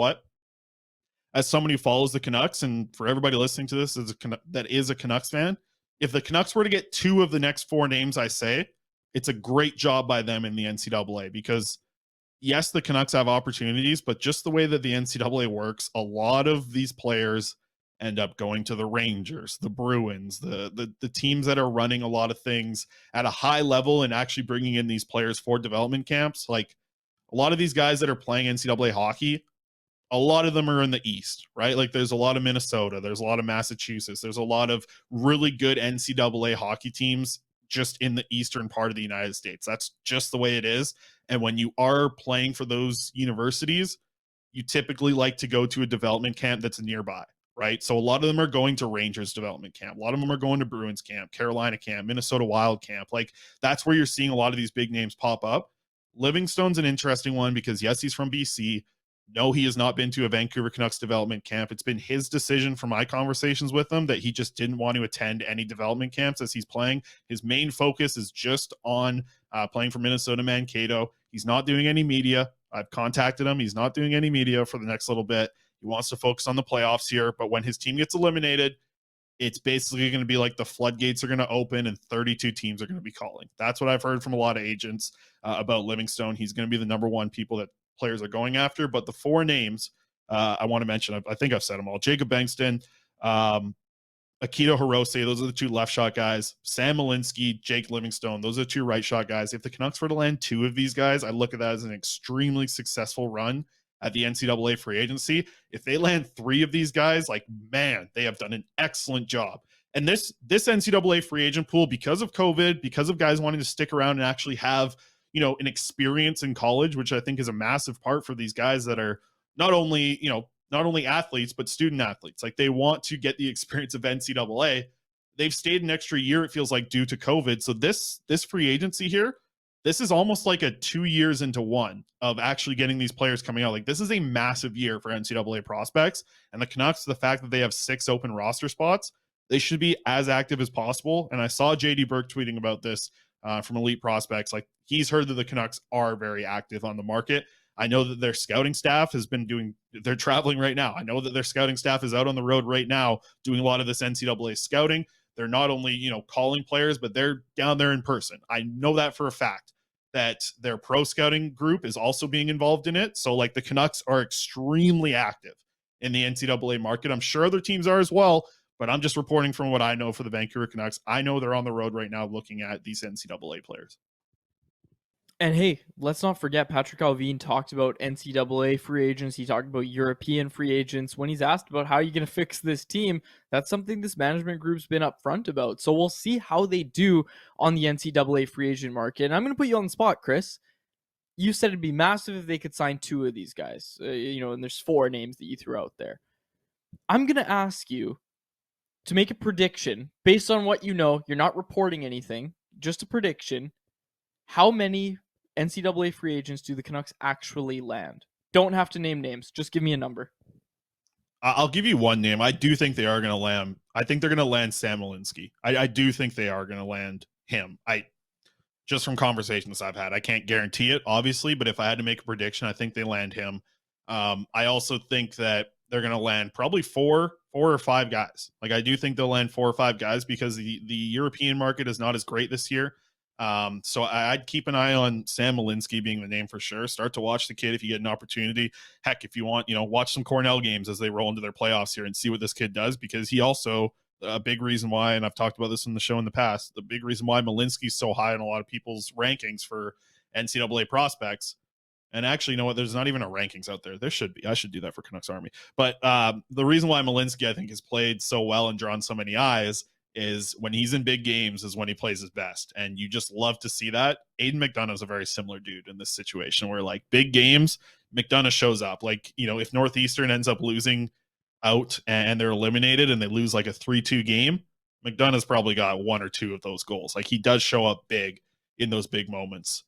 what? As someone who follows the Canucks, and for everybody listening to this that is a Canucks fan, if the Canucks were to get 2 of the next 4 names I say, it's a great job by them in the NCAA, because yes, the Canucks have opportunities, but just the way that the NCAA works, a lot of these players end up going to the Rangers, the Bruins, the teams that are running a lot of things at a high level and actually bringing in these players for development camps. Like, a lot of these guys that are playing NCAA hockey, a lot of them are in the East, right? Like, there's a lot of Minnesota, there's a lot of Massachusetts, there's a lot of really good NCAA hockey teams just in the eastern part of the United States. That's just the way it is. And when you are playing for those universities, you typically like to go to a development camp that's nearby, right? So a lot of them are going to Rangers development camp. A lot of them are going to Bruins camp, Carolina camp, Minnesota Wild camp. Like, that's where you're seeing a lot of these big names pop up. Livingstone's an interesting one because, yes, he's from BC. No, he has not been to a Vancouver Canucks development camp. It's been his decision from my conversations with him that he just didn't want to attend any development camps as he's playing. His main focus is just on playing for Minnesota Mankato. He's not doing any media. I've contacted him. He's not doing any media for the next little bit. He wants to focus on the playoffs here. But when his team gets eliminated, it's basically going to be like the floodgates are going to open and 32 teams are going to be calling. That's what I've heard from a lot of agents about Livingstone. He's going to be the number one people that players are going after. But the 4 names I want to mention, I think I've said them all. Jacob Bengston, Akito Hirose, those are the 2 left shot guys. Sam Malinsky, Jake Livingstone, those are the 2 right shot guys. If the Canucks were to land 2 of these guys, I look at that as an extremely successful run at the NCAA free agency. If they land 3 of these guys, like, man, they have done an excellent job. And this NCAA free agent pool, because of COVID, because of guys wanting to stick around and actually have, an experience in college, which I think is a massive part for these guys that are not only athletes, but student athletes. Like, they want to get the experience of NCAA. They've stayed an extra year, it feels like, due to COVID. So this free agency here, this is almost like a 2 years into one of actually getting these players coming out. Like, this is a massive year for NCAA prospects. And the Canucks, the fact that they have 6 open roster spots, they should be as active as possible. And I saw JD Burke tweeting about this from Elite Prospects. Like, he's heard that the Canucks are very active on the market. I know that their scouting staff has been they're traveling right now. I know that their scouting staff is out on the road right now doing a lot of this NCAA scouting. They're not only, calling players, but they're down there in person. I know that for a fact, that their pro scouting group is also being involved in it. So, like, the Canucks are extremely active in the NCAA market. I'm sure other teams are as well, but I'm just reporting from what I know for the Vancouver Canucks. I know they're on the road right now looking at these NCAA players. And hey, let's not forget Patrick Allvin talked about NCAA free agents. He talked about European free agents. When he's asked about how are you going to fix this team, that's something this management group's been upfront about. So we'll see how they do on the NCAA free agent market. And I'm going to put you on the spot, Chris. You said it'd be massive if they could sign 2 of these guys. And there's 4 names that you threw out there. I'm going to ask you to make a prediction based on what you know. You're not reporting anything, just a prediction. How many NCAA free agents do the Canucks actually land? Don't have to name names. Just give me a number. I'll give you one name. I do think they are going to land. I think they're going to land Sam Malinsky. I do think they are going to land him. Just from conversations I've had, I can't guarantee it, obviously, but if I had to make a prediction, I think they land him. I also think that they're going to land probably 4 or 5 guys. Like, I do think they'll land 4 or 5 guys because the European market is not as great this year. So I'd keep an eye on Sam Malinsky being the name for sure. Start to watch the kid if you get an opportunity. Heck, if you want, watch some Cornell games as they roll into their playoffs here and see what this kid does, because he also, a big reason why, and I've talked about this in the show in the past, the big reason why Malinsky's so high in a lot of people's rankings for NCAA prospects. And actually, you know what? There's not even a rankings out there. There should be. I should do that for Canucks Army. But the reason why Malinsky, I think, has played so well and drawn so many eyes is when he's in big games is when he plays his best. And you just love to see that. Aiden McDonough is a very similar dude in this situation where, like, big games, McDonough shows up. Like, if Northeastern ends up losing out and they're eliminated and they lose like a 3-2 game, McDonough's probably got 1 or 2 of those goals. Like, he does show up big in those big moments.